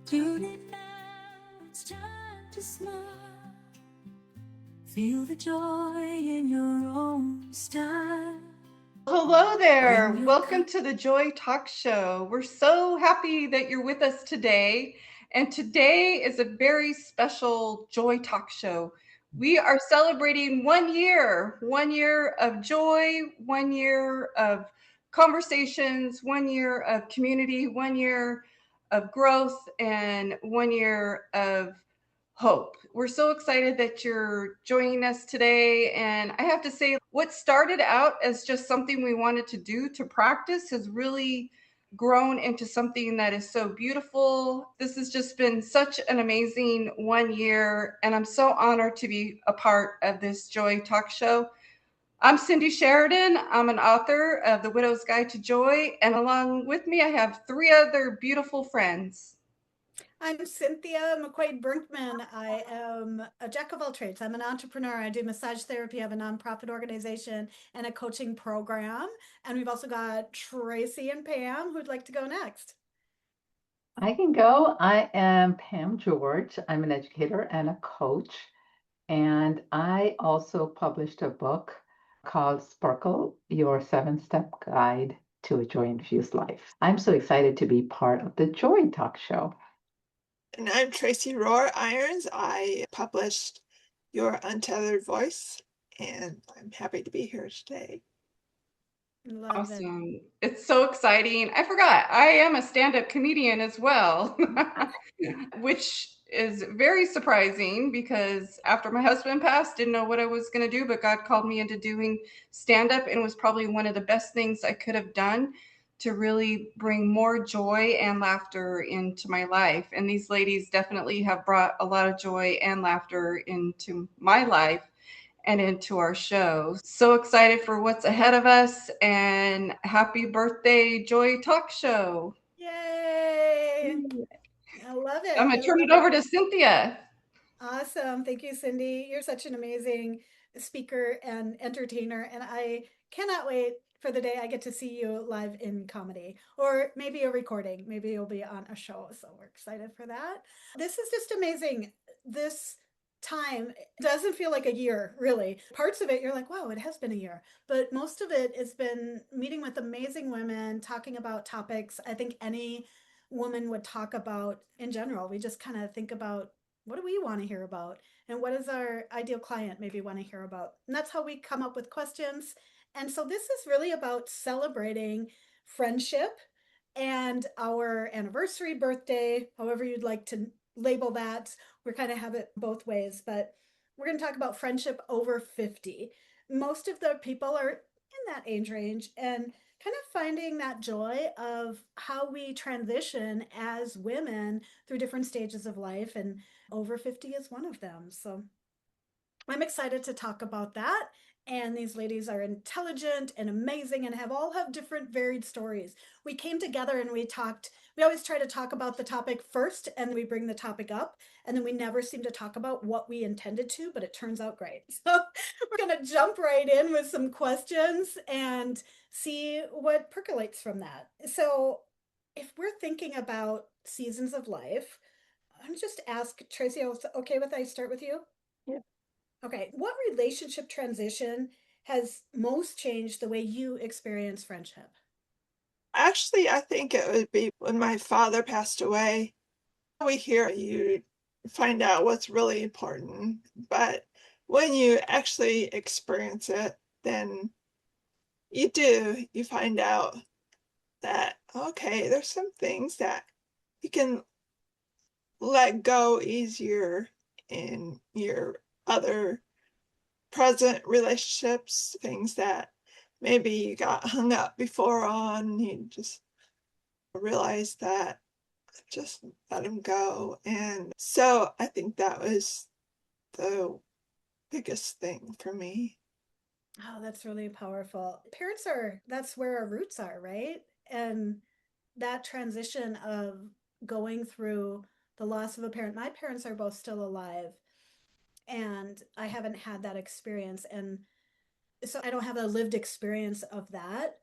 Tune in now, it's time to smile. Feel the joy in your own style. Hello there. Bring your Welcome cup. to the Joy Talk Show. We're so happy that you're with us today. And today is a very special Joy Talk Show. We are celebrating 1 year of joy, 1 year of conversations, 1 year of community, 1 year of growth, and 1 year of hope. We're so excited that you're joining us today. And I have to say, what started out as just something we wanted to do to practice has really grown into something that is so beautiful. This has just been such an amazing 1 year. And I'm so honored to be a part of this Joy Talk Show. I'm Cindy Sheridan. I'm an author of The Widow's Guide to Joy. And along with me, I have three other beautiful friends. I'm Cynthia McQuaid Brinkman. I am a jack of all trades. I'm an entrepreneur. I do massage therapy. I have a nonprofit organization and a coaching program. And we've also got Tracy and Pam who'd like to go next. I can go. I am Pam George. I'm an educator and a coach. And I also published a book called Sparkle, Your 7-Step Guide to a Joy-Infused Life. I'm so excited to be part of the Joy Talk Show. And I'm Tracy Rohr Irons. I published Your Untethered Voice, and I'm happy to be here today. Love Awesome. It's so exciting. I forgot, I am a stand-up comedian as well, which is very surprising because after my husband passed, didn't know what I was going to do, but God called me into doing stand-up, and it was probably one of the best things I could have done to really bring more joy and laughter into my life. And these ladies definitely have brought a lot of joy and laughter into my life and into our show. So excited for what's ahead of us, and happy birthday, Joy Talk Show. Yay! I love it. I'm going to turn it over to Cynthia. Awesome. Thank you, Cindy. You're such an amazing speaker and entertainer. And I cannot wait for the day I get to see you live in comedy or maybe a recording. Maybe you'll be on a show. So we're excited for that. This is just amazing. This time doesn't feel like a year, really. Parts of it, you're like, wow, it has been a year. But most of it has been meeting with amazing women, talking about topics I think any woman would talk about in general. We just kind of think about what do we want to hear about and what does our ideal client maybe want to hear about, and that's how we come up with questions. And so this is really about celebrating friendship and our anniversary, birthday, however you'd like to label that. We kind of have it both ways, but we're going to talk about friendship over 50. Most of the people are in that age range, and kind of finding that joy of how we transition as women through different stages of life, and over 50 is one of them. So I'm excited to talk about that. And these ladies are intelligent and amazing and have different varied stories. We came together and we talked. We always try to talk about the topic first and we bring the topic up. And then we never seem to talk about what we intended to, but it turns out great. So we're going to jump right in with some questions and see what percolates from that. So if we're thinking about seasons of life, I'm just ask Tracy, okay with I start with you? Yeah. Okay, what relationship transition has most changed the way you experience friendship? Actually, I think it would be when my father passed away. We hear you find out what's really important, but when you actually experience it, then you find out that, okay, there's some things that you can let go easier in your other present relationships, things that maybe you got hung up before on, you just realize that just let them go. And so I think that was the biggest thing for me. Oh, that's really powerful. Parents are, that's where our roots are, right? And that transition of going through the loss of a parent. My parents are both still alive, and I haven't had that experience. And so I don't have a lived experience of that,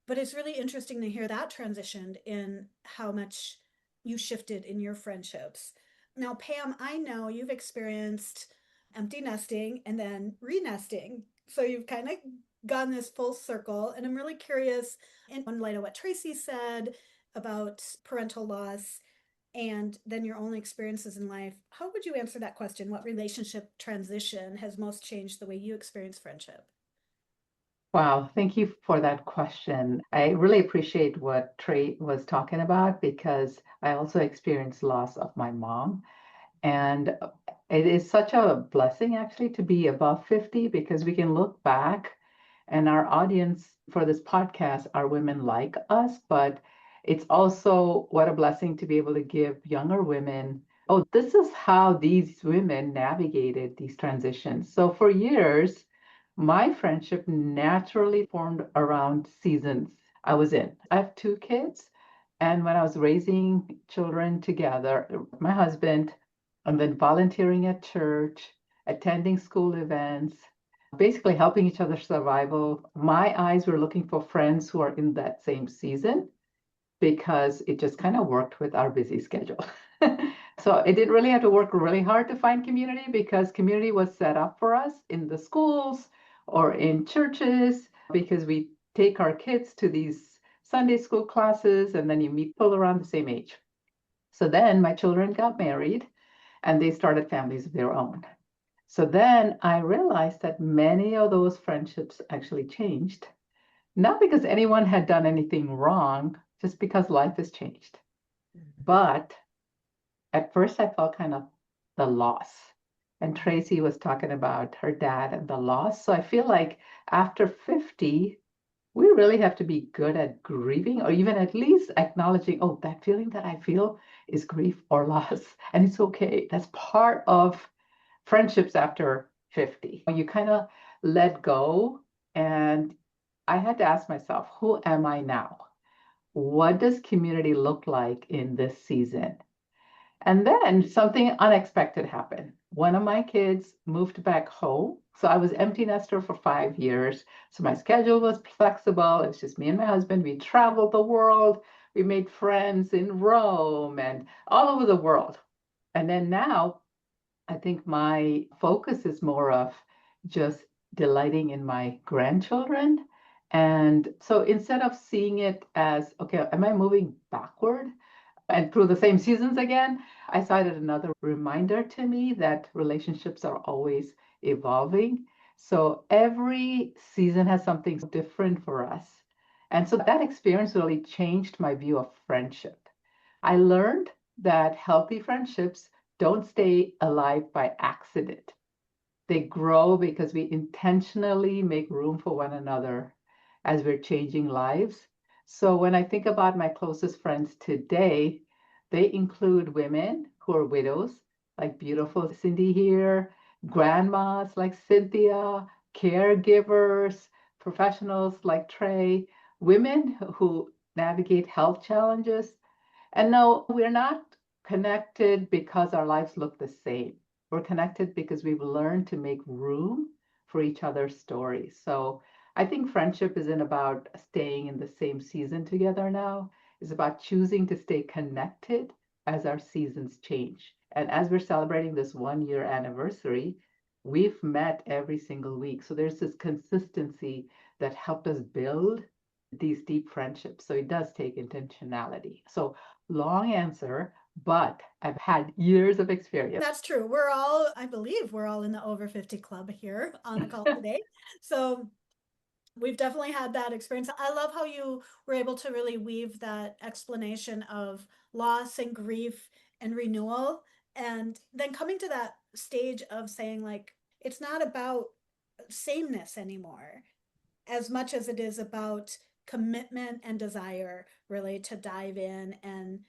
but it's really interesting to hear that transitioned in how much you shifted in your friendships. Now, Pam, I know you've experienced empty nesting and then re-nesting. So you've kind of gone this full circle. And I'm really curious, in light of what Tracy said about parental loss and then your own experiences in life, how would you answer that question? What relationship transition has most changed the way you experience friendship? Wow, thank you for that question. I really appreciate what Trey was talking about because I also experienced loss of my mom. And it is such a blessing actually to be above 50 because we can look back and our audience for this podcast are women like us, but it's also what a blessing to be able to give younger women. Oh, this is how these women navigated these transitions. So for years, my friendship naturally formed around seasons I was in. I have two kids, and when I was raising children together, my husband, and then volunteering at church, attending school events, basically helping each other survival. My eyes were looking for friends who are in that same season because it just kind of worked with our busy schedule. So it didn't really have to work really hard to find community because community was set up for us in the schools or in churches because we take our kids to these Sunday school classes and then you meet people around the same age. So then my children got married and they started families of their own. So then I realized that many of those friendships actually changed, not because anyone had done anything wrong, just because life has changed. But at first, I felt kind of the loss. And Tracy was talking about her dad and the loss. So I feel like after 50, we really have to be good at grieving or even at least acknowledging, oh, that feeling that I feel is grief or loss. And it's okay. That's part of friendships after 50. You kind of let go. And I had to ask myself, who am I now? What does community look like in this season? And then something unexpected happened. One of my kids moved back home. So I was empty nester for 5 years. So my schedule was flexible. It was just me and my husband. We traveled the world. We made friends in Rome and all over the world. And then now I think my focus is more of just delighting in my grandchildren. And so instead of seeing it as, okay, am I moving backward and through the same seasons again? I cited another reminder to me that relationships are always evolving. So every season has something different for us. And so that experience really changed my view of friendship. I learned that healthy friendships don't stay alive by accident. They grow because we intentionally make room for one another as we're changing lives. So when I think about my closest friends today, they include women who are widows, like beautiful Cindy here, grandmas like Cynthia, caregivers, professionals like Trey, women who navigate health challenges. And no, we're not connected because our lives look the same. We're connected because we've learned to make room for each other's stories. So I think friendship isn't about staying in the same season together now. It's about choosing to stay connected as our seasons change. And as we're celebrating this 1 year anniversary, we've met every single week. So there's this consistency that helped us build these deep friendships. So it does take intentionality. So long answer, but I've had years of experience. That's true. I believe we're all in the over 50 club here on the call today. So we've definitely had that experience. I love how you were able to really weave that explanation of loss and grief and renewal. And then coming to that stage of saying, like, it's not about sameness anymore as much as it is about commitment and desire, really, to dive in and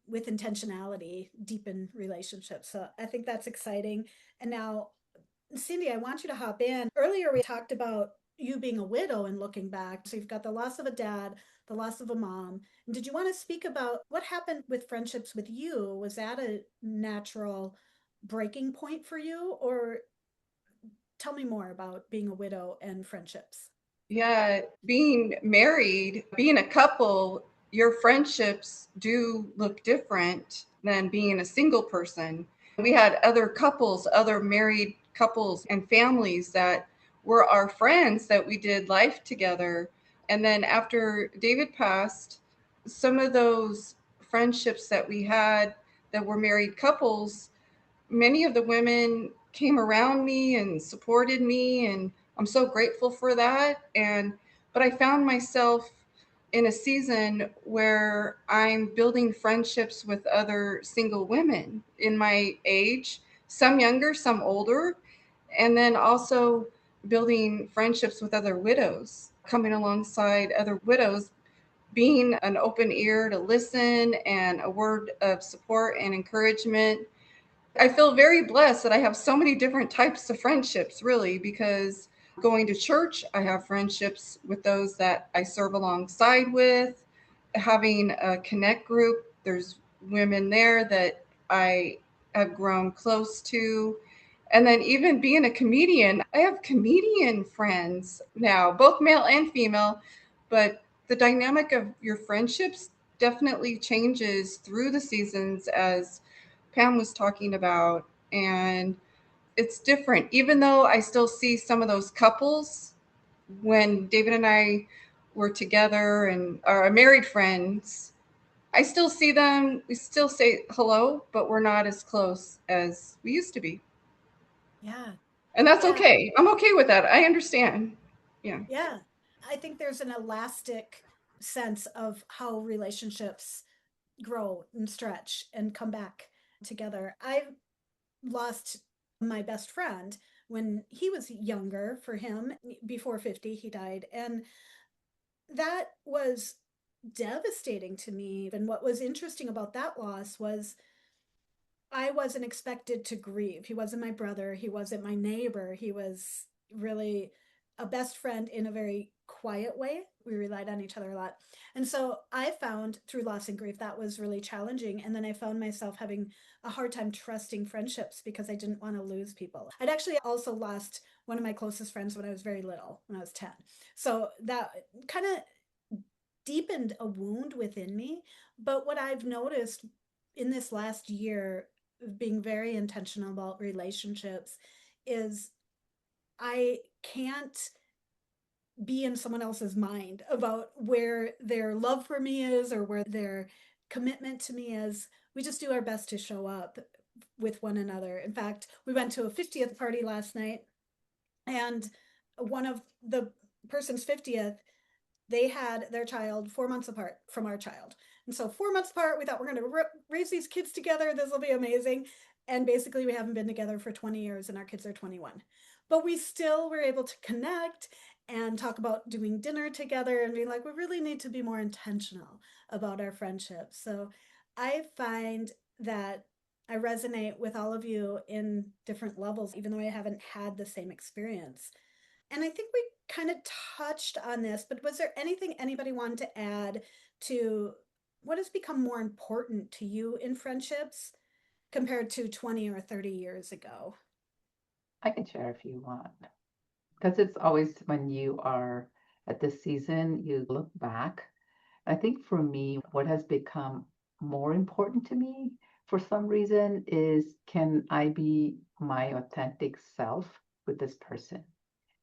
with intentionality deepen relationships. So I think that's exciting. And now, Cindy, I want you to hop in. Earlier, we talked about you being a widow and looking back. So you've got the loss of a dad, the loss of a mom. And did you want to speak about what happened with friendships with you? Was that a natural breaking point for you? Or tell me more about being a widow and friendships. Yeah, being married, being a couple, your friendships do look different than being a single person. We had other couples, other married couples and families that were our friends that we did life together. And then after David passed, some of those friendships that we had that were married couples, many of the women came around me and supported me, and I'm so grateful for that. And but I found myself in a season where I'm building friendships with other single women in my age, some younger, some older, and then also building friendships with other widows, coming alongside other widows, being an open ear to listen and a word of support and encouragement. I feel very blessed that I have so many different types of friendships, really, because going to church, I have friendships with those that I serve alongside with. Having a connect group, there's women there that I have grown close to. And then even being a comedian, I have comedian friends now, both male and female, but the dynamic of your friendships definitely changes through the seasons, as Pam was talking about. And it's different. Even though I still see some of those couples when David and I were together and are married friends, I still see them. We still say hello, but we're not as close as we used to be. Yeah. And that's Yeah. okay. I'm okay with that. I understand. Yeah. Yeah. I think there's an elastic sense of how relationships grow and stretch and come back together. I lost my best friend when he was younger. For him, before 50, he died. And that was devastating to me. And what was interesting about that loss was I wasn't expected to grieve. He wasn't my brother. He wasn't my neighbor. He was really a best friend in a very quiet way. We relied on each other a lot. And so I found through loss and grief that was really challenging. And then I found myself having a hard time trusting friendships because I didn't want to lose people. I'd actually also lost one of my closest friends when I was very little, when I was 10. So that kind of deepened a wound within me. But what I've noticed in this last year, being very intentional about relationships, is I can't be in someone else's mind about where their love for me is or where their commitment to me is. We just do our best to show up with one another. In fact, we went to a 50th party last night, and one of the person's 50th, they had their child 4 months apart from our child. And so 4 months apart, we thought we're going to raise these kids together. This will be amazing. And basically, we haven't been together for 20 years, and our kids are 21. But we still were able to connect and talk about doing dinner together and being like, we really need to be more intentional about our friendship. So I find that I resonate with all of you in different levels, even though I haven't had the same experience. And I think we kind of touched on this, but was there anything anybody wanted to add to what has become more important to you in friendships compared to 20 or 30 years ago? I can share if you want, because it's always when you are at this season, you look back. I think for me, what has become more important to me for some reason is, can I be my authentic self with this person?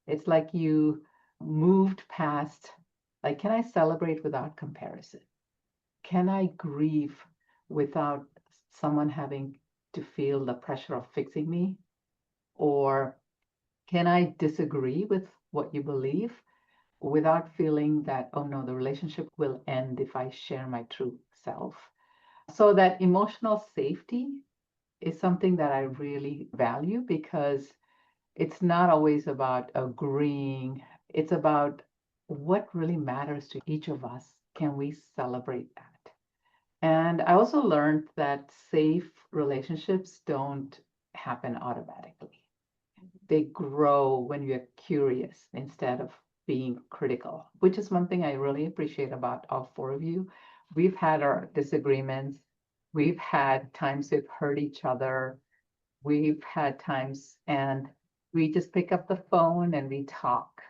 It's like you moved past, like, can I celebrate without comparison? Can I grieve without someone having to feel the pressure of fixing me? Or can I disagree with what you believe without feeling that, oh no, the relationship will end if I share my true self? So that emotional safety is something that I really value, because it's not always about agreeing. It's about what really matters to each of us. Can we celebrate that? And I also learned that safe relationships don't happen automatically. They grow when you're curious instead of being critical, which is one thing I really appreciate about all four of you. We've had our disagreements. We've had times we've hurt each other. We've had times, and we just pick up the phone and we talk,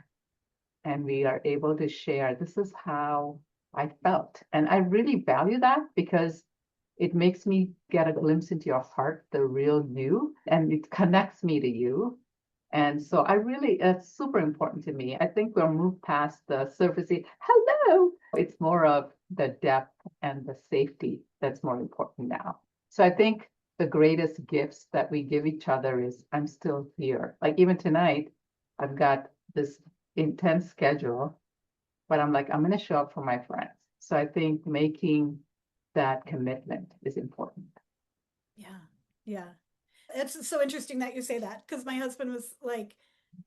and we are able to share. This is how I felt. And I really value that because it makes me get a glimpse into your heart, the real you, and it connects me to you. And so I really, it's super important to me. I think we're moved past the surfacey, hello. It's more of the depth and the safety that's more important now. So I think the greatest gifts that we give each other is I'm still here. Like even tonight, I've got this intense schedule, but I'm like, I'm going to show up for my friends. So I think making that commitment is important. Yeah. Yeah. It's so interesting that you say that because my husband was like,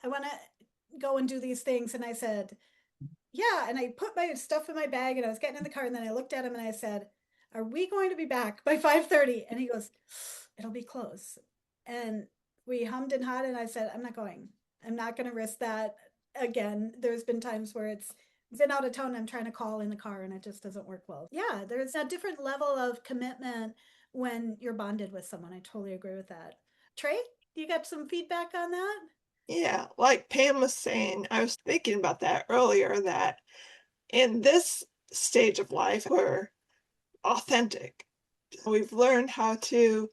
I want to go and do these things. And I said, yeah. And I put my stuff in my bag and I was getting in the car. And then I looked at him and I said, are we going to be back by 5:30? And he goes, it'll be close. And we hummed and hawed. And I said, I'm not going. I'm not going to risk that again. There's been times where it's been out of town. I'm trying to call in the car and it just doesn't work well. Yeah, there's a different level of commitment when you're bonded with someone. I totally agree with that. Trey, you got some feedback on that? Yeah, like Pam was saying, I was thinking about that earlier, that in this stage of life, we're authentic. We've learned how to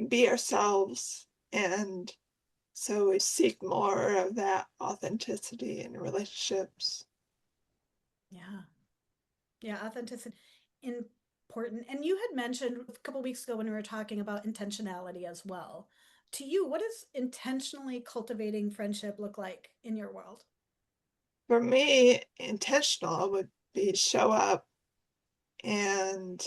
be ourselves, and so we seek more of that authenticity in relationships. Yeah. Yeah, authenticity important. And you had mentioned a couple weeks ago when we were talking about intentionality as well. To you, what does intentionally cultivating friendship look like in your world? For me, intentional would be show up and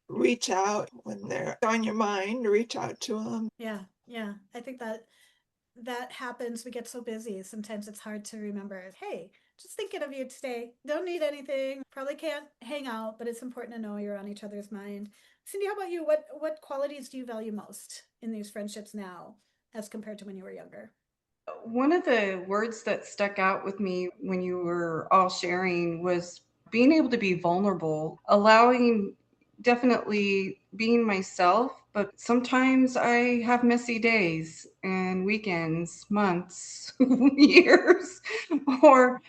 reach out when they're on your mind, reach out to them. Yeah, yeah. I think that happens. We get so busy. Sometimes it's hard to remember, hey, just thinking of you today. Don't need anything. Probably can't hang out, but it's important to know you're on each other's mind. Cindy, how about you? What qualities do you value most in these friendships now as compared to when you were younger? One of the words that stuck out with me when you were all sharing was being able to be vulnerable, allowing definitely being myself, but sometimes I have messy days and weekends, months, years, or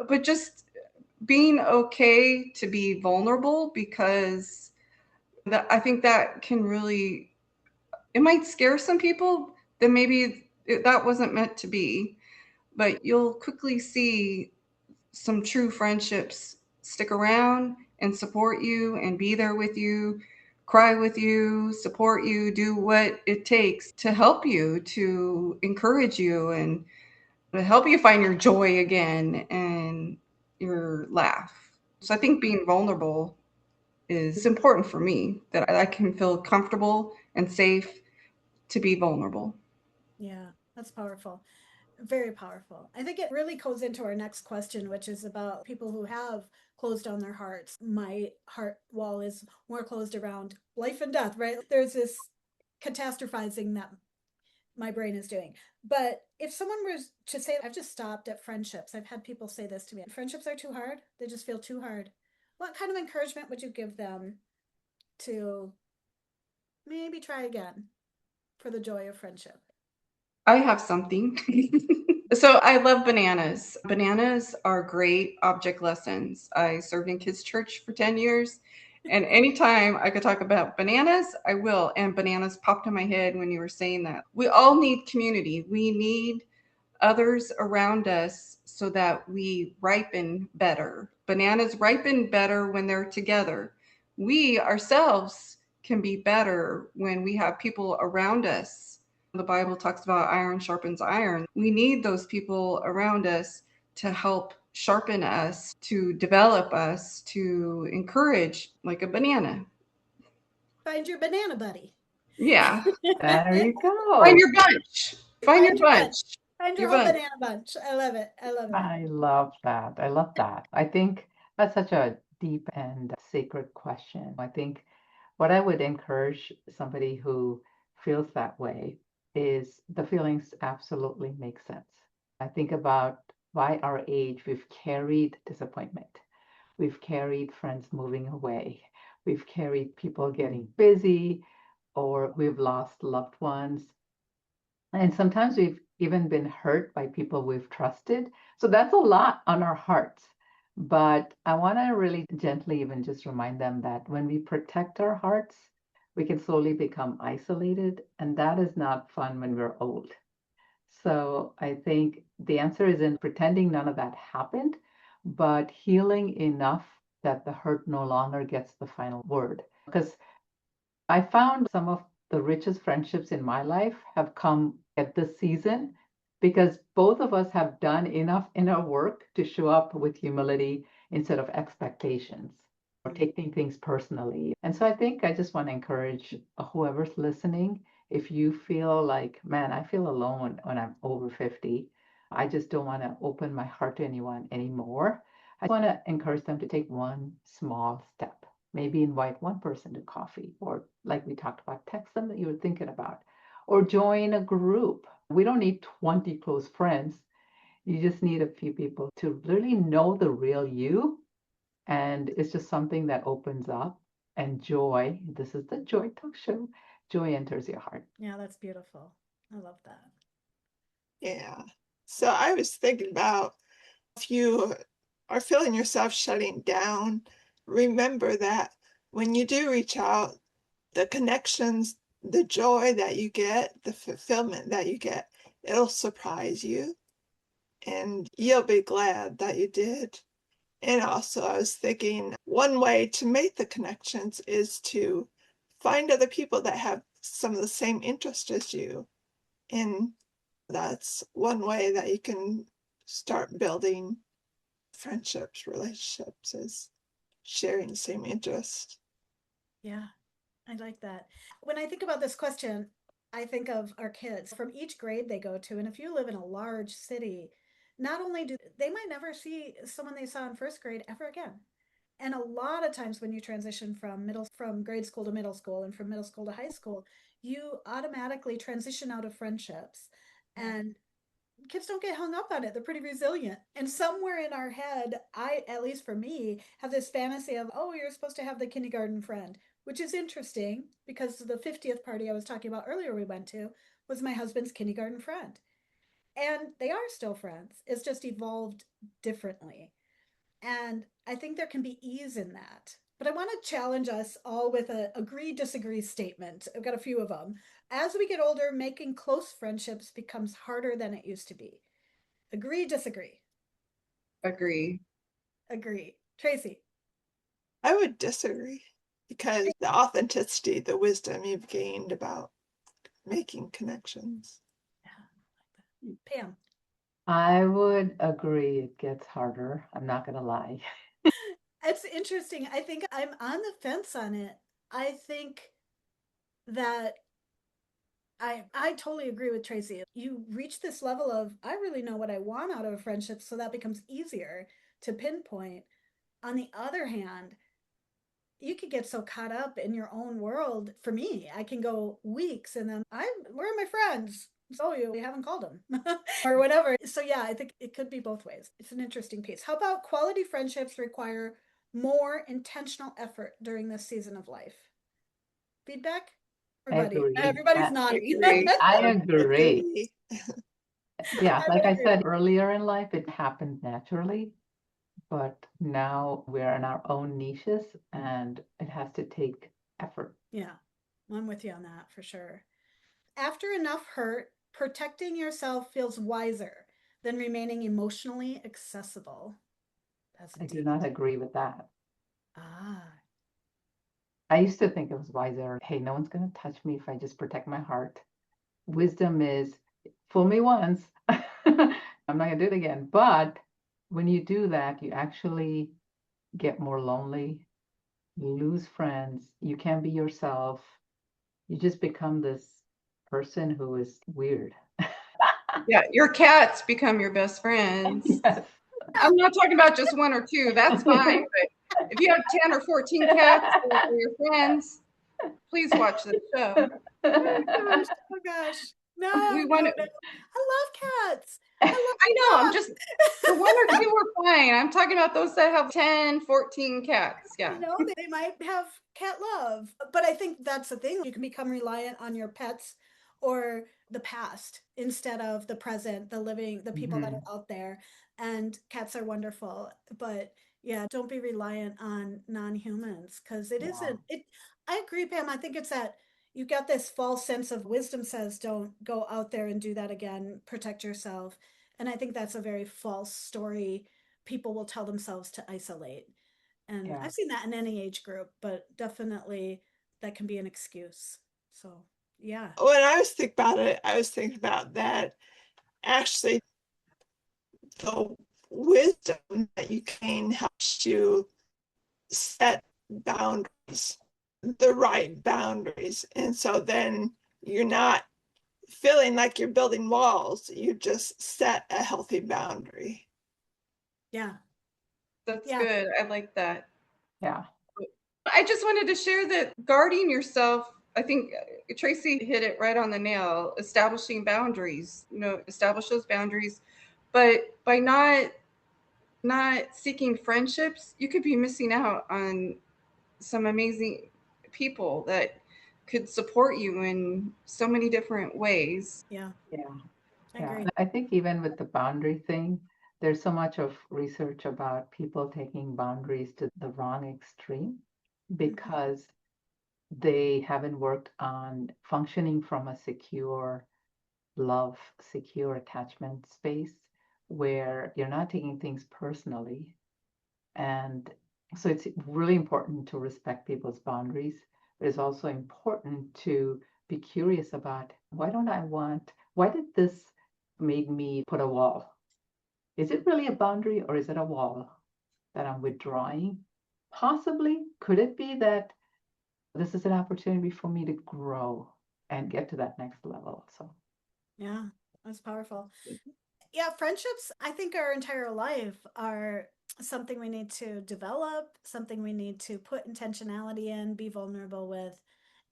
but just being okay to be vulnerable because I think that can really, it might scare some people, then maybe that wasn't meant to be, but you'll quickly see some true friendships stick around and support you and be there with you, cry with you, support you, do what it takes to help you, to encourage you, and to help you find your joy again and your laugh. So I think being vulnerable is important for me, that I can feel comfortable and safe to be vulnerable. Yeah, that's powerful. Very powerful. I think it really goes into our next question, which is about people who have closed down their hearts. My heart wall is more closed around life and death, right? There's this catastrophizing that my brain is doing. But if someone was to say, I've just stopped at friendships, I've had people say this to me, friendships are too hard, they just feel too hard. What kind of encouragement would you give them to maybe try again for the joy of friendship? I have something. So I love bananas. Bananas are great object lessons. I served in kids' church for 10 years. And anytime I could talk about bananas, I will. And bananas popped in my head when you were saying that. We all need community. We need others around us so that we ripen better. Bananas ripen better when they're together. We ourselves can be better when we have people around us. The Bible talks about iron sharpens iron. We need those people around us to help sharpen us, to develop us, to encourage, like a banana. Find your banana buddy. Yeah. There you Find go. your bunch. Find your Find your bunch. bunch. Find your Your whole bunch. banana bunch. I love it. I love it. I love that. I love that. I think that's such a deep and sacred question. I think what I would encourage somebody who feels that way is the feelings absolutely make sense. I think about by our age, we've carried disappointment. We've carried friends moving away. We've carried people getting busy, or we've lost loved ones. And sometimes we've even been hurt by people we've trusted. So that's a lot on our hearts. But I want to really gently even just remind them that when we protect our hearts, we can slowly become isolated, and that is not fun when we're old. So I think the answer is in pretending none of that happened, but healing enough that the hurt no longer gets the final word. Because I found some of the richest friendships in my life have come at this season because both of us have done enough inner work to show up with humility instead of expectations or taking things personally. And so I think I just want to encourage whoever's listening, if you feel like, man, I feel alone when I'm over 50, I just don't want to open my heart to anyone anymore. I want to encourage them to take one small step. Maybe invite one person to coffee, or like we talked about, text them that you were thinking about, or join a group. We don't need 20 close friends. You just need a few people to really know the real you. And it's just something that opens up, and joy, this is the Joy Talk Show, joy enters your heart. Yeah, that's beautiful. I love that. Yeah. So I was thinking about if you are feeling yourself shutting down, remember that when you do reach out, the connections, the joy that you get, the fulfillment that you get, it'll surprise you and you'll be glad that you did. And also, I was thinking one way to make the connections is to find other people that have some of the same interest as you. And that's one way that you can start building friendships, relationships, is sharing the same interest. Yeah, I like that. When I think about this question, I think of our kids from each grade they go to. And if you live in a large city, not only do they might never see someone they saw in first grade ever again. And a lot of times when you transition from grade school to middle school and from middle school to high school, you automatically transition out of friendships. And kids don't get hung up on it. They're pretty resilient. And somewhere in our head, at least for me, have this fantasy of, oh, you're supposed to have the kindergarten friend, which is interesting because the 50th party I was talking about earlier we went to was my husband's kindergarten friend. And they are still friends. It's just evolved differently. And I think there can be ease in that. But I want to challenge us all with a agree disagree statement. I've got a few of them. As we get older, making close friendships becomes harder than it used to be. Agree, disagree. Agree. Agree. Tracy. I would disagree because the authenticity, the wisdom you've gained about making connections. Yeah. Pam. I would agree it gets harder. I'm not going to lie. It's interesting. I think I'm on the fence on it. I think that I totally agree with Tracy. You reach this level of I really know what I want out of a friendship, so that becomes easier to pinpoint. On the other hand, you could get so caught up in your own world. For me, I can go weeks and then where are my friends? So you haven't called them or whatever. So yeah, I think it could be both ways. It's an interesting piece. How about quality friendships require more intentional effort during this season of life? Feedback? I agree. Everybody's nodding. Agree. I agree. Agree. Yeah, I like would I agree. said earlier in life, it happened naturally, but now we're in our own niches and it has to take effort. Yeah, I'm with you on that for sure. After enough hurt, protecting yourself feels wiser than remaining emotionally accessible. That's a I do deep. not agree with that. Ah, I used to think it was wiser. Hey, no one's going to touch me if I just protect my heart. Wisdom is fool me once. I'm not going to do it again. But when you do that, you actually get more lonely, you lose friends, you can't be yourself. You just become this person who is weird. Yeah, your cats become your best friends. Yes. I'm not talking about just one or two. That's fine. But if you have 10 or 14 cats that are your friends, please watch this show. oh gosh. No, We no, want to, no. I love cats. I I know, I'm love just, the one or two are fine. I'm talking about those that have 10, 14 cats. Yeah. you know, they might have cat love. But I think that's the thing. You can become reliant on your pets or the past instead of the present, the living, the people that Mhm. are out there. And cats are wonderful, but yeah, don't be reliant on non-humans because it Yeah. isn't it. I agree, Pam. I think it's that you've got this false sense of wisdom says don't go out there and do that again, protect yourself. And I think that's a very false story people will tell themselves to isolate. And Yeah. I've seen that in any age group, but definitely that can be an excuse. So, yeah. When I was thinking about it, I was thinking about that actually the wisdom that you gain helps you set boundaries, the right boundaries. And so then you're not feeling like you're building walls, you just set a healthy boundary. Yeah. That's Yeah. good. I like that. Yeah. I just wanted to share that guarding yourself, I think Tracy hit it right on the nail. Establishing boundaries, establish those boundaries. But by not seeking friendships, you could be missing out on some amazing people that could support you in so many different ways. Yeah. Yeah. I Yeah. agree. And I think even with the boundary thing, there's so much of research about people taking boundaries to the wrong extreme because they haven't worked on functioning from a secure love, secure attachment space where you're not taking things personally. And so it's really important to respect people's boundaries, but it's also important to be curious about why did this make me put a wall? Is it really a boundary or is it a wall that I'm withdrawing? Possibly, could it be that this is an opportunity for me to grow and get to that next level? So, Yeah. That's powerful. Yeah, friendships, I think our entire life are something we need to develop, something we need to put intentionality in, be vulnerable with.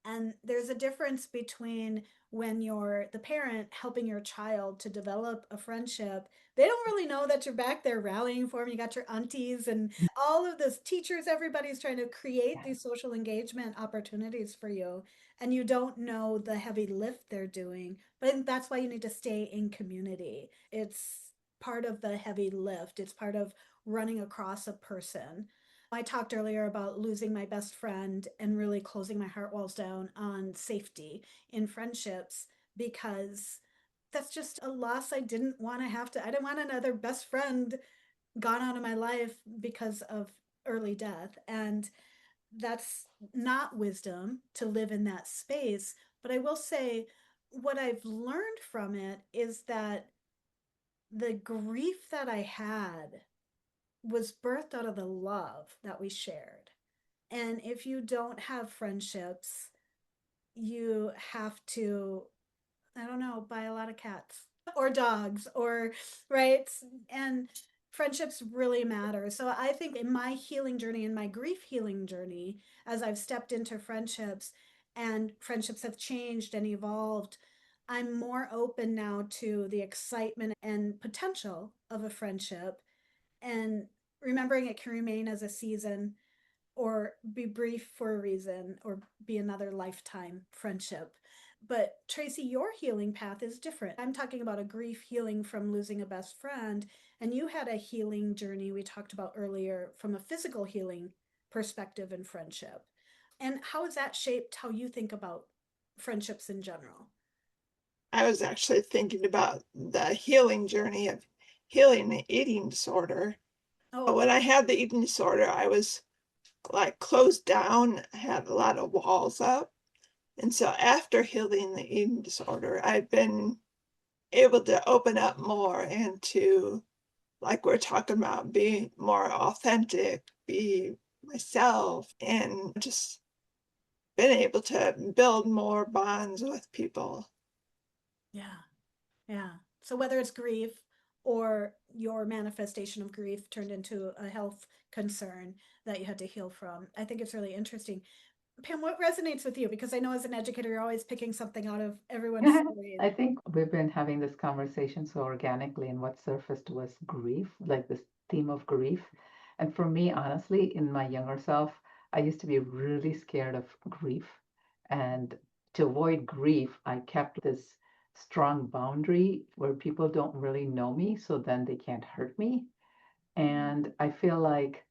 And there's a difference between when you're the parent helping your child to develop a friendship. They don't really know that you're back there rallying for them. You got your aunties and all of this teachers, everybody's trying to create yeah, these social engagement opportunities for you. And you don't know the heavy lift they're doing. But I think that's why you need to stay in community. It's part of the heavy lift, it's part of running across a person. I talked earlier about losing my best friend and really closing my heart walls down on safety in friendships because that's just a loss I didn't want to have to. I didn't want another best friend gone out of my life because of early death. And that's not wisdom to live in that space. But I will say, what I've learned from it is that the grief that I had was birthed out of the love that we shared. And if you don't have friendships, you have to, I don't know, buy a lot of cats or dogs or, right? And friendships really matter. So I think in my healing journey, in my grief healing journey, as I've stepped into friendships and friendships have changed and evolved, I'm more open now to the excitement and potential of a friendship and remembering it can remain as a season or be brief for a reason or be another lifetime friendship. But Tracy, your healing path is different. I'm talking about a grief healing from losing a best friend, and you had a healing journey we talked about earlier from a physical healing perspective and friendship. And how has that shaped how you think about friendships in general? I was actually thinking about the healing journey of healing the eating disorder. Oh, When I had the eating disorder, I was like closed down, had a lot of walls up. And so after healing the eating disorder, I've been able to open up more and to, like we're talking about, be more authentic, be myself, and just been able to build more bonds with people. yeah. Yeah. So whether it's grief or your manifestation of grief turned into a health concern that you had to heal from, I think it's really interesting. Pam, what resonates with you? Because I know as an educator, you're always picking something out of everyone's stories. I think we've been having this conversation so organically, and what surfaced was grief, like this theme of grief. And for me, honestly, in my younger self, I used to be really scared of grief. And to avoid grief, I kept this strong boundary where people don't really know me, so then they can't hurt me. And I feel like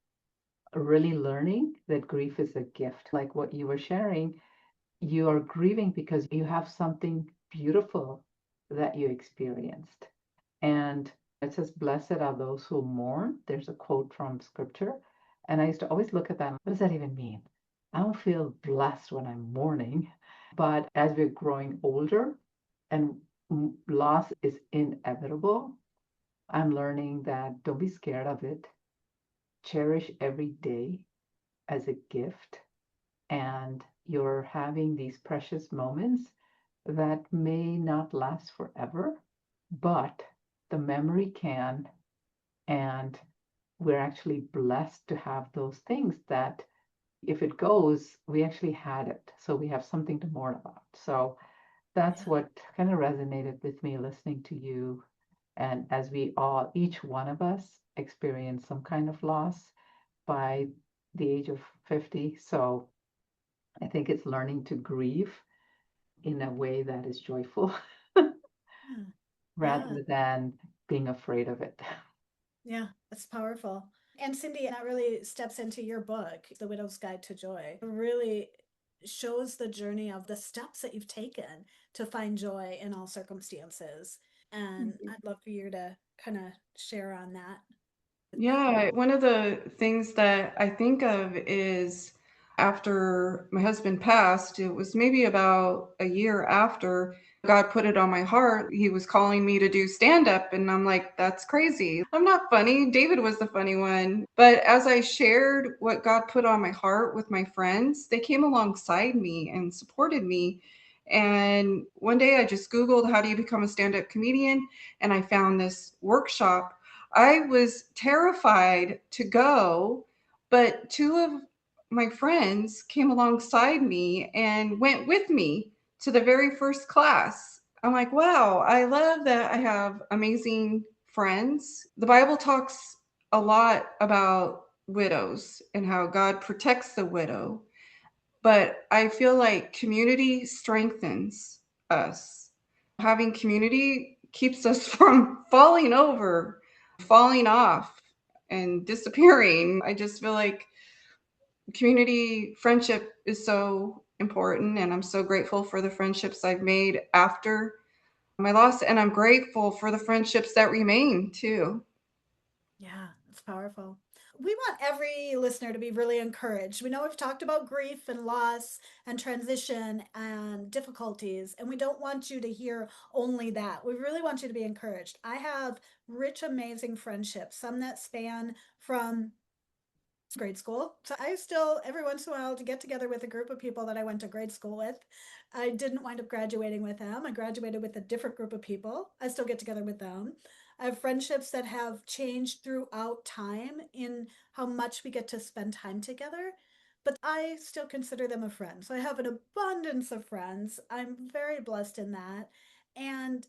really learning that grief is a gift, like what you were sharing. You are grieving because you have something beautiful that you experienced. And it says, Blessed are those who mourn. There's a quote from scripture. And I used to always look at that. What does that even mean? I don't feel blessed when I'm mourning. But as we're growing older and loss is inevitable, I'm learning that don't be scared of it. Cherish every day as a gift. And you're having these precious moments that may not last forever, but the memory can. And we're actually blessed to have those things that if it goes, we actually had it. So we have something to mourn about. So that's Yeah. what kind of resonated with me listening to you. And as we all, each one of us, experience some kind of loss by the age of 50. So I think it's learning to grieve in a way that is joyful Yeah. Yeah. rather than being afraid of it. Yeah, that's powerful. And Cindy, that really steps into your book, The Widow's Guide to Joy. It really shows the journey of the steps that you've taken to find joy in all circumstances. And I'd love for you to kind of share on that. Yeah, one of the things that I think of is after my husband passed, it was maybe about a year after God put it on my heart. He was calling me to do stand up, and I'm like, that's crazy. I'm not funny. David was the funny one. But as I shared what God put on my heart with my friends, they came alongside me and supported me. And one day I just Googled, how do you become a stand up comedian? And I found this workshop. I was terrified to go, but two of my friends came alongside me and went with me to the very first class. I'm like, wow, I love that I have amazing friends. The Bible talks a lot about widows and how God protects the widow, but I feel like community strengthens us. Having community keeps us from falling over, falling off, and disappearing. I just feel like community friendship is so important, and I'm so grateful for the friendships I've made after my loss, and I'm grateful for the friendships that remain too. Yeah, it's powerful. We want every listener to be really encouraged. We know we've talked about grief and loss and transition and difficulties, and we don't want you to hear only that. We really want you to be encouraged. I have rich, amazing friendships, some that span from grade school. So I still, every once in a while, to get together with a group of people that I went to grade school with. I didn't wind up graduating with them. I graduated with a different group of people. I still get together with them. I have friendships that have changed throughout time in how much we get to spend time together, but I still consider them a friend. So I have an abundance of friends. I'm very blessed in that. And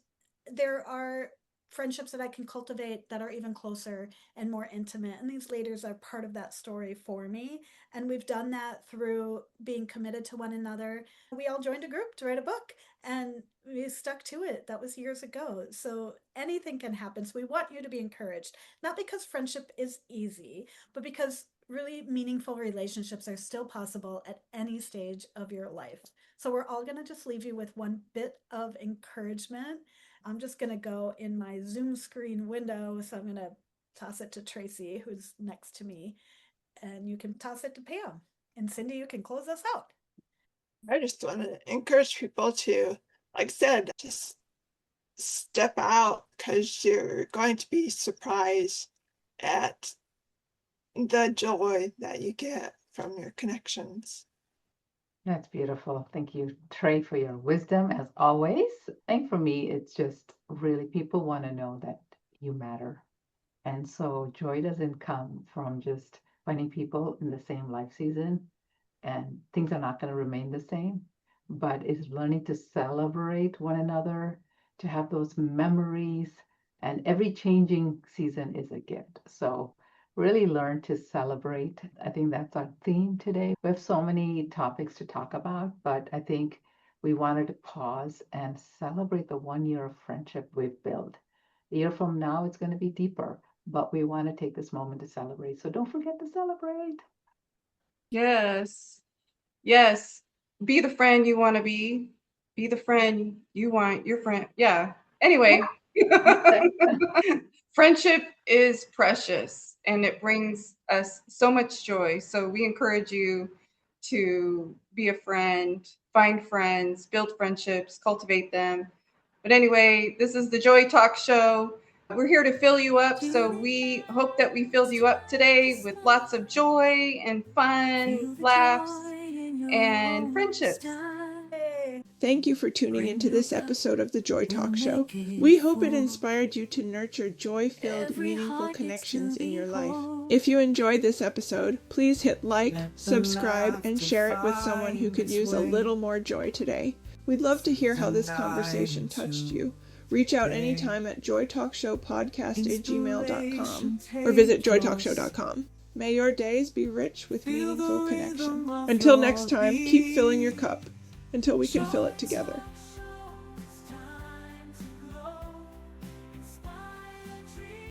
there are friendships that I can cultivate that are even closer and more intimate. And these leaders are part of that story for me. And we've done that through being committed to one another. We all joined a group to write a book and we stuck to it. That was years ago. So anything can happen. So we want you to be encouraged, not because friendship is easy, but because really meaningful relationships are still possible at any stage of your life. So we're all going to just leave you with one bit of encouragement. I'm just going to go in my Zoom screen window. So I'm going to toss it to Tracy, who's next to me, and you can toss it to Pam. And Cindy, you can close us out. I just want to encourage people to, like I said, just step out because you're going to be surprised at the joy that you get from your connections. That's beautiful. Thank you, Trey, for your wisdom as always. I think for me, it's just really people want to know that you matter. And so joy doesn't come from just finding people in the same life season and things are not going to remain the same, but it's learning to celebrate one another, to have those memories, and every changing season is a gift. So really learn to celebrate. I think that's our theme today. We have so many topics to talk about, but I think we wanted to pause and celebrate the 1 year of friendship we've built. A year from now, it's going to be deeper, but we want to take this moment to celebrate. So don't forget to celebrate. Yes. Yes. Be the friend you want to be. Be the friend you want your friend. Yeah. Anyway, friendship is precious and it brings us so much joy. So we encourage you to be a friend, find friends, build friendships, cultivate them. But anyway, this is the Joy Talk Show. We're here to fill you up. So we hope that we filled you up today with lots of joy and fun, laughs, and friendships. Thank you for tuning into this episode of the Joy Talk Show. We hope it inspired you to nurture joy-filled, meaningful connections in your life. If you enjoyed this episode, please hit like, subscribe, and share it with someone who could use a little more joy today. We'd love to hear how this conversation touched you. Reach out anytime at joytalkshowpodcast@gmail.com or visit joytalkshow.com. May your days be rich with meaningful connection. Until next time, keep filling your cup until we can fill it together.